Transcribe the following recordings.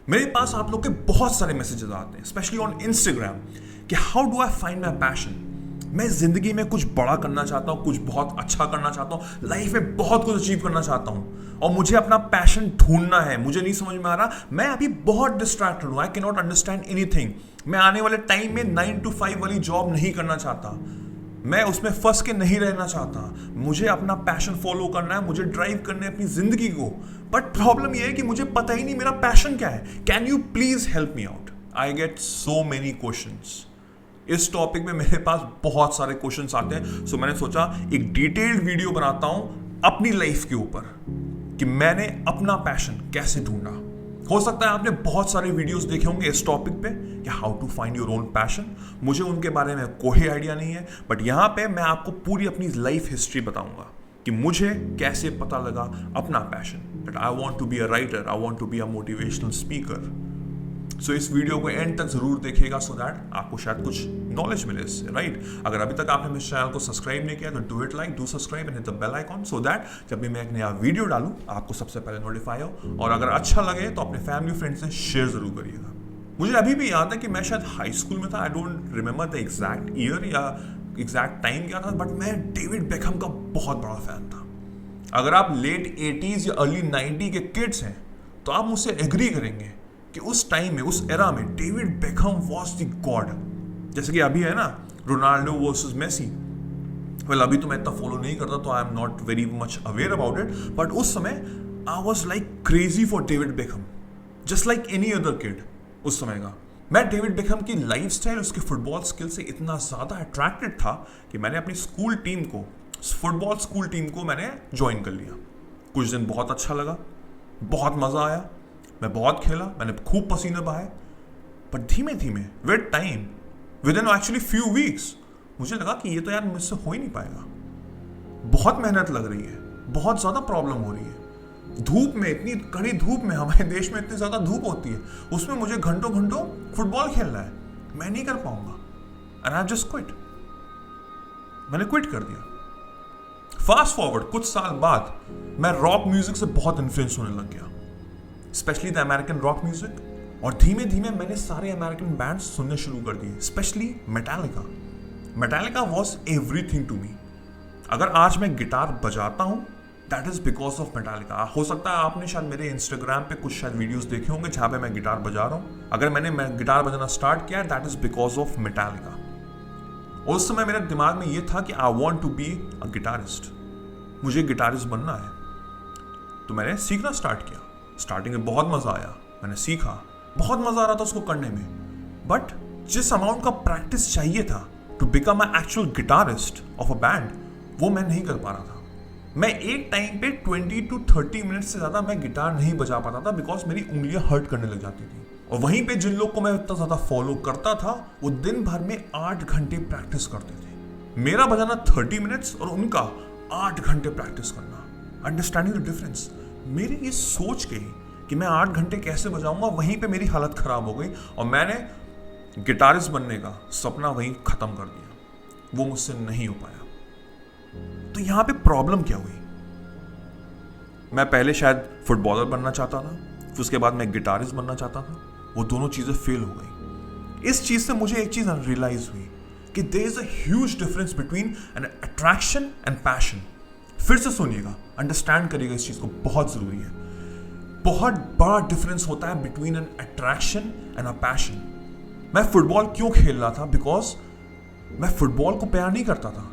मेरे पास आप लोग के बहुत सारे मैसेजेस आते हैं, स्पेशली ऑन इंस्टाग्राम, कि how do I find my passion. मैं जिंदगी में कुछ बड़ा करना चाहता हूँ, कुछ बहुत अच्छा करना चाहता हूँ, लाइफ में बहुत कुछ अचीव करना चाहता हूँ और मुझे अपना पैशन ढूंढना है। मुझे नहीं समझ में आ रहा, मैं अभी बहुत डिस्ट्रैक्टेड हूँ, I can not understand anything. मैं आने वाले टाइम में 9 to 5 वाली जॉब नहीं करना चाहता, मैं उसमें फंस के नहीं रहना चाहता, मुझे अपना पैशन फॉलो करना है, मुझे ड्राइव करना है अपनी जिंदगी को। बट प्रॉब्लम यह है कि मुझे पता ही नहीं मेरा पैशन क्या है। Can you please help me out? I get so many questions. इस टॉपिक में मेरे पास बहुत सारे क्वेश्चंस आते हैं, सो मैंने सोचा एक डिटेल्ड वीडियो बनाता हूं अपनी लाइफ के ऊपर कि मैंने अपना पैशन कैसे ढूंढा। हो सकता है आपने बहुत सारे वीडियोस देखे होंगे इस टॉपिक पे कि how to find your own passion. मुझे उनके बारे में कोई आइडिया नहीं है, बट यहाँ पे मैं आपको पूरी अपनी लाइफ हिस्ट्री बताऊंगा कि मुझे कैसे पता लगा अपना passion. That I want to be a writer, I want to be a motivational speaker. So इस वीडियो को एंड तक जरूर देखिएगा सो दैट आपको शायद कुछ नॉलेज मिले इससे, राइट। अगर अभी तक आपने मेरे चैनल को सब्सक्राइब नहीं किया तो do it, like, do subscribe and hit the bell icon so that जब भी मैं एक नया वीडियो डालूं आपको सबसे पहले नोटिफाई हो। और अगर अच्छा लगे तो अपने फैमिली फ्रेंड्स से शेयर जरूर करिएगा। मुझे अभी भी याद है कि मैं शायद हाई स्कूल में था, I don't remember the exact year या एग्जैक्ट टाइम क्या था, बट मैं डेविड बेकहम का बहुत बड़ा फैन था। अगर आप लेट 80s या अर्ली 90 के किड्स हैं तो आप मुझसे एग्री करेंगे कि उस टाइम में, उस एरा में David Beckham was the God. जैसे कि अभी है ना रोनाल्डो वर्सेस मेसी। वेल अभी तो मैं इतना फॉलो नहीं करता तो I am not very much aware about it, but उस समय I was like crazy for David Beckham, just like any other kid उस समय का। मैं डेविड बेकहम की लाइफस्टाइल, उसके फुटबॉल स्किल से इतना ज़्यादा अट्रैक्टेड था कि मैंने अपनी स्कूल टीम को, फुटबॉल स्कूल टीम को मैंने ज्वाइन कर लिया। कुछ दिन बहुत अच्छा लगा, बहुत मज़ा आया, मैं बहुत खेला, मैंने खूब पसीने बहाए, पर धीमे धीमे with time, with in actually few weeks, मुझे लगा कि ये तो यार मुझसे हो ही नहीं पाएगा। बहुत मेहनत लग रही है, बहुत ज़्यादा प्रॉब्लम हो रही है। धूप में, इतनी कड़ी धूप में, हमारे देश में इतनी ज़्यादा धूप होती है, उसमें मुझे घंटों घंटों फुटबॉल खेलना है, मैं नहीं कर पाऊंगा। एंड आई जस्ट क्विट, मैंने क्विट कर दिया। फास्ट फॉरवर्ड कुछ साल बाद मैं रॉक म्यूजिक से बहुत इन्फ्लुएंस होने लग गया, specially the American rock music, और धीमे धीमे मैंने सारे अमेरिकन बैंड्स सुनने शुरू कर दिए, specially Metallica. Metallica was everything to me. अगर आज मैं गिटार बजाता हूँ that is because of Metallica. हो सकता है आपने शायद मेरे इंस्टाग्राम पे कुछ शायद वीडियोस देखे होंगे जहाँ पे मैं गिटार बजा रहा हूँ। अगर मैंने गिटार बजाना स्टार्ट किया that is because of Metallica. उस समय मेरे दिमाग में ये था कि I want to be a guitarist, मुझे गिटारिस्ट बनना है। तो मैंने सीखना स्टार्ट किया। स्टार्टिंग में बहुत मज़ा आया, मैंने सीखा, बहुत मज़ा आ रहा था उसको करने में, बट जिस अमाउंट का प्रैक्टिस चाहिए था to become a actual guitarist of a band, वो मैं नहीं कर पा रहा था। मैं एक टाइम पे 20 to 30 मिनट से ज़्यादा मैं गिटार नहीं बजा पाता था बिकॉज मेरी उंगलियां हर्ट करने लग जाती थी। और वहीं पे जिन लोग को मैं इतना ज़्यादा फॉलो करता था वो दिन भर में 8 घंटे प्रैक्टिस करते थे। मेरा बजाना 30 मिनट्स और उनका 8 घंटे प्रैक्टिस करना। Understanding the difference. मेरी ये सोच के कि मैं 8 घंटे कैसे बजाऊंगा, वहीं पे मेरी हालत खराब हो गई और मैंने गिटारिस्ट बनने का सपना वहीं खत्म कर दिया। वो मुझसे नहीं हो पाया। तो यहां पे प्रॉब्लम क्या हुई? मैं पहले शायद फुटबॉलर बनना चाहता था, फिर उसके बाद मैं गिटारिस्ट बनना चाहता था, वो दोनों चीजें फेल हो गई। इस चीज से मुझे एक चीज रियलाइज हुई कि there is a huge difference between an attraction and passion. फिर से सुनिएगा, अंडरस्टैंड करिएगा, इस चीज को बहुत जरूरी है। बहुत बड़ा डिफरेंस होता है between an attraction and a passion. मैं फुटबॉल क्यों खेल रहा था? बिकॉज मैं फुटबॉल को प्यार नहीं करता था,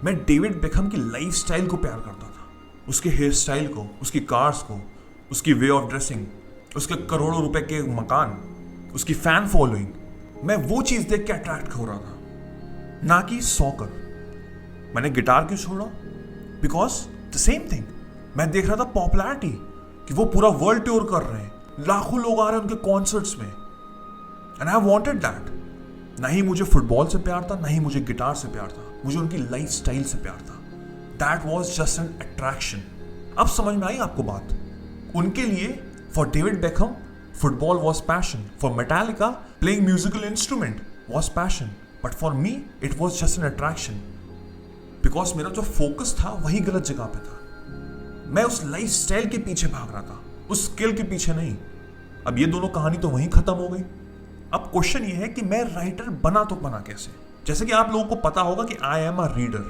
मैं डेविड बेकहम की लाइफ स्टाइल को प्यार करता था, उसके हेयर स्टाइल को, उसकी कार्स को, उसकी वे ऑफ ड्रेसिंग, उसके करोड़ों रुपए के मकान, उसकी फैन फॉलोइंग। मैं वो चीज देख के अट्रैक्ट हो रहा था, ना कि सॉकर। मैंने गिटार क्यों छोड़ा? बिकॉज द सेम थिंग, मैं देख रहा था पॉपुलैरिटी कि वो पूरा वर्ल्ड टूर कर रहे हैं, लाखों लोग आ रहे हैं उनके कॉन्सर्ट्स में, एंड आई वांटेड दैट। ना ही मुझे फुटबॉल से प्यार था, ना ही मुझे गिटार से प्यार था, मुझे उनकी लाइफ स्टाइल से प्यार था। That was just an attraction. अब समझ में आई आपको बात? उनके लिए, for David Beckham, football was passion, for Metallica playing musical instrument was passion, but for me it was just an attraction. Because मेरा जो फोकस था वही गलत जगह पे था। मैं उस लाइफ स्टाइल के पीछे भाग रहा था, उस स्किल के पीछे नहीं। अब ये दोनों कहानी तो वहीं खत्म हो गई। अब क्वेश्चन ये है कि मैं राइटर बना तो बना कैसे। जैसे कि आप लोगों को पता होगा कि I am a reader,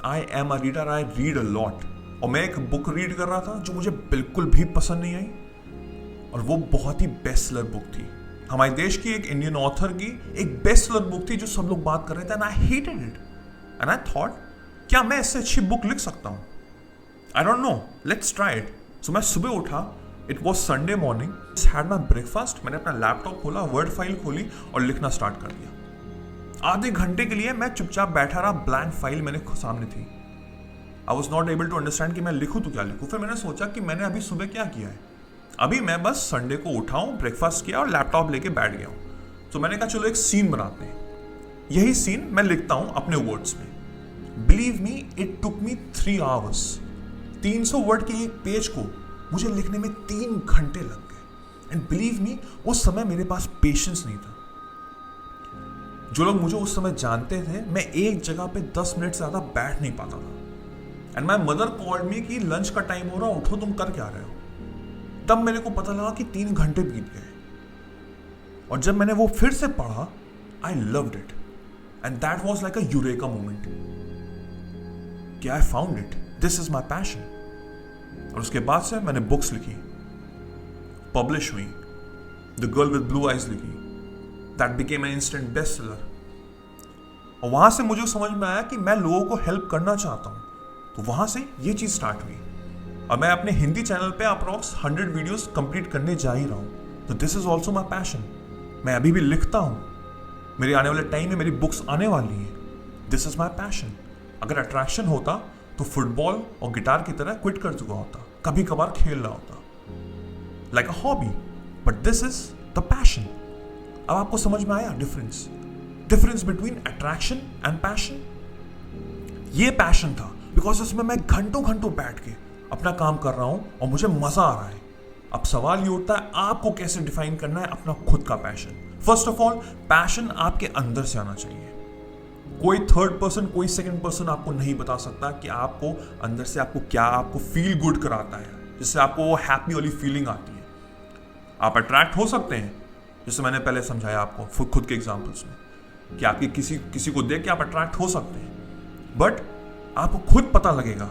I read a lot. और मैं एक बुक रीड कर रहा था जो मुझे बिल्कुल भी पसंद नहीं आई, और वो बहुत ही बेस्ट सेलर बुक थी। हमारे देश की एक इंडियन ऑथर की एक बेस्ट सेलर बुक थी जो सब लोग बात कर रहे थे, and I hated it. And I thought, क्या मैं इससे अच्छी बुक लिख सकता हूँ? I don't know, let's try it. So मैं सुबह उठा, it was Sunday morning, had my breakfast, मैंने अपना लैपटॉप खोला, वर्ड फाइल खोली और लिखना स्टार्ट कर दिया। आधे घंटे के लिए मैं चुपचाप बैठा रहा, ब्लैंक फाइल मेरे सामने थी। I was not able to understand कि मैं लिखूँ तो क्या लिखूँ। फिर मैंने सोचा कि मैंने अभी सुबह क्या किया है। अभी मैं बस संडे को उठा हूँ, ब्रेकफास्ट किया और लैपटॉप लेके बैठ गया हूँ। तो मैंने कहा चलो एक सीन बनाते हैं। यही सीन मैं लिखता हूँ अपने वर्ड्स में। Believe me, it took me 3 hours। 300 word के एक पेज को मुझे लिखने में 3 घंटे लग गए। एंड बिलीव मी, उस समय मेरे पास पेशेंस नहीं था। जो लोग मुझे उस समय जानते थे, मैं एक जगह पे 10 मिनट से ज्यादा बैठ नहीं पाता था। And my mother called me कि लंच का टाइम हो रहा, उठो, तुम कर क्या रहे हो। तब मेरे को पता लगा कि 3 घंटे बीत गए। और जब मैंने वो फिर से पढ़ा, I loved it, and that was like a eureka moment कि I found it, this is my passion. और उसके बाद से मैंने बुक्स लिखी, पब्लिश हुई। The girl with blue eyes लिखी, that became an instant best seller. और वहां से मुझे समझ में आया कि मैं लोगों को हेल्प करना चाहता हूं, तो वहां से ये चीज स्टार्ट हुई। और मैं अपने हिंदी चैनल पे अप्रॉक्स 100 वीडियोस कंप्लीट करने जा ही रहा हूं। तो this is also my passion. मैं अभी भी लिखता हूं, मेरे आने वाले टाइम में मेरी बुक्स आने वाली हैं। This is my passion. अगर अट्रैक्शन होता तो फुटबॉल और गिटार की तरह क्विट कर चुका होता, कभी कभार खेल रहा होता, like a hobby. But this is the passion. अब आपको समझ में आया difference between attraction and passion. ये पैशन था बिकॉज उसमें मैं घंटों घंटों बैठ के अपना काम कर रहा हूं और मुझे मजा आ रहा है। अब सवाल ये उठता है, आपको कैसे डिफाइन करना है अपना खुद का passion. First of all, passion आपके अंदर से आना चाहिए। कोई थर्ड पर्सन, कोई सेकंड पर्सन आपको नहीं बता सकता कि आपको अंदर से आपको फील गुड कराता है, जिससे आपको वो हैप्पी वाली फीलिंग आती है। आप अट्रैक्ट हो सकते हैं, जैसे मैंने पहले समझाया आपको खुद के एग्जाम्पल्स में, कि आपके किसी को देख के आप अट्रैक्ट हो सकते हैं। बट आपको खुद पता लगेगा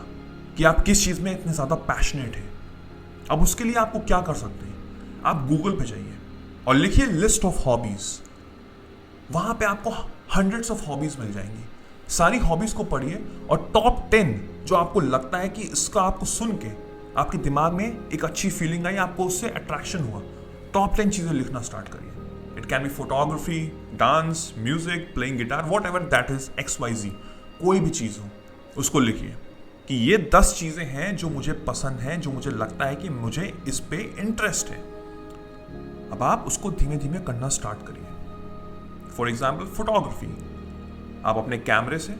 कि आप किस चीज में इतने ज्यादा पैशनेट हैं। अब उसके लिए आपको क्या कर सकते हैं, आप गूगल पे जाइए और लिखिए लिस्ट ऑफ हॉबीज। वहां पे आपको हंड्रेड्स ऑफ हॉबीज मिल जाएंगी। सारी हॉबीज को पढ़िए और टॉप 10 जो आपको लगता है कि इसका आपको सुन के आपके दिमाग में एक अच्छी फीलिंग आई, आपको उससे अट्रैक्शन हुआ, टॉप 10 चीजें लिखना स्टार्ट करिए। It can be photography, dance, music, playing guitar, what ever that is, XYZ, कोई भी चीज हो उसको लिखिए कि ये 10 चीजें हैं जो मुझे पसंद हैं, जो मुझे लगता है कि मुझे इस पे इंटरेस्ट है। अब आप उसको धीमे धीमे करना स्टार्ट करिए। फॉर एग्जाम्पल फोटोग्राफी, आप अपने कैमरे से,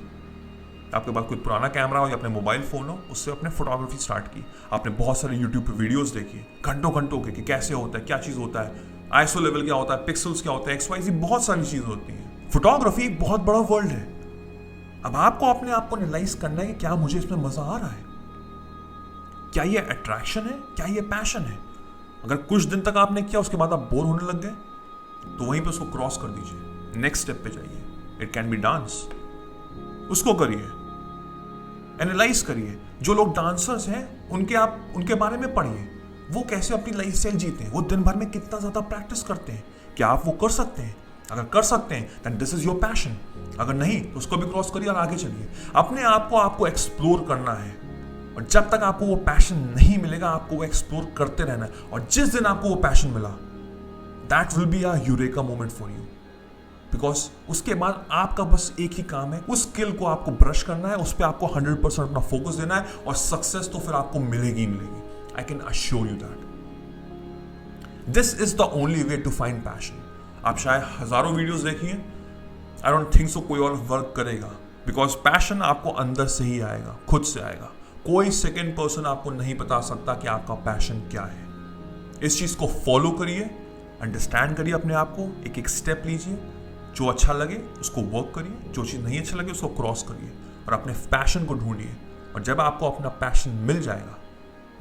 आपके पास कोई पुराना कैमरा हो या अपने मोबाइल फोन हो, उससे अपने फोटोग्राफी स्टार्ट की। आपने बहुत सारे यूट्यूब पे वीडियोस देखी घंटों घंटों के कि कैसे होता है, क्या चीज़ होता है, आईएसओ लेवल क्या होता है, पिक्सल्स क्या होता है, XYZ, बहुत सारी चीज़ होती है। फोटोग्राफी एक बहुत बड़ा वर्ल्ड है। अब आपको अपने आप को एनालाइज करना है कि क्या मुझे इसमें मजा आ रहा है, क्या ये अट्रैक्शन है, क्या ये पैशन है। अगर कुछ दिन तक आपने किया, उसके बाद आप बोर होने लग गए, तो वहीं पे उसको क्रॉस कर दीजिए, नेक्स्ट स्टेप पे जाइए। इट कैन बी डांस, उसको करिए, एनालाइज करिए। जो लोग डांसर्स हैं उनके बारे में पढ़िए, वो कैसे अपनी लाइफ स्टाइल जीते हैं, वो दिन भर में कितना ज्यादा प्रैक्टिस करते हैं, क्या आप वो कर सकते हैं। अगर कर सकते हैं then this is your passion. अगर नहीं तो उसको भी क्रॉस करिए और आगे चलिए। अपने आप को आपको एक्सप्लोर करना है, और जब तक आपको वो पैशन नहीं मिलेगा, आपको वो एक्सप्लोर करते रहना है। और जिस दिन आपको वो पैशन मिला, that will be a eureka moment for you, because उसके बाद आपका बस एक ही काम है, उस स्किल को आपको ब्रश करना है, उस पर आपको 100% अपना फोकस देना है, और सक्सेस तो फिर आपको मिलेगी ही मिलेगी। I can assure you that. This is the only way to find passion. आप शायद हजारों वीडियोस देखिए, आई डोंट थिंक सो कोई और वर्क करेगा, बिकॉज पैशन आपको अंदर से ही आएगा, खुद से आएगा। कोई सेकेंड पर्सन आपको नहीं बता सकता कि आपका पैशन क्या है। इस चीज को फॉलो करिए, अंडरस्टैंड करिए अपने आप को, एक एक स्टेप लीजिए, जो अच्छा लगे उसको वर्क करिए, जो चीज नहीं अच्छा लगे उसको क्रॉस करिए, और अपने पैशन को ढूंढिए। और जब आपको अपना पैशन मिल जाएगा,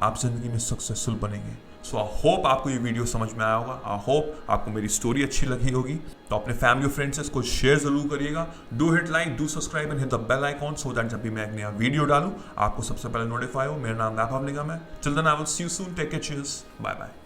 आप जिंदगी में सक्सेसफुल बनेंगे। सो आई होप आपको ये वीडियो समझ में आया होगा, आई होप आपको मेरी स्टोरी अच्छी लगी होगी। तो अपने फैमिली और फ्रेंड्स से इसको शेयर जरूर करिएगा। Do hit like, do subscribe and hit the bell icon so that जब भी मैं एक नया वीडियो डालूं आपको सबसे पहले नोटिफाई हो। मेरा नाम वैभव निगम है। Till then I will see you soon, take care, cheers, bye bye.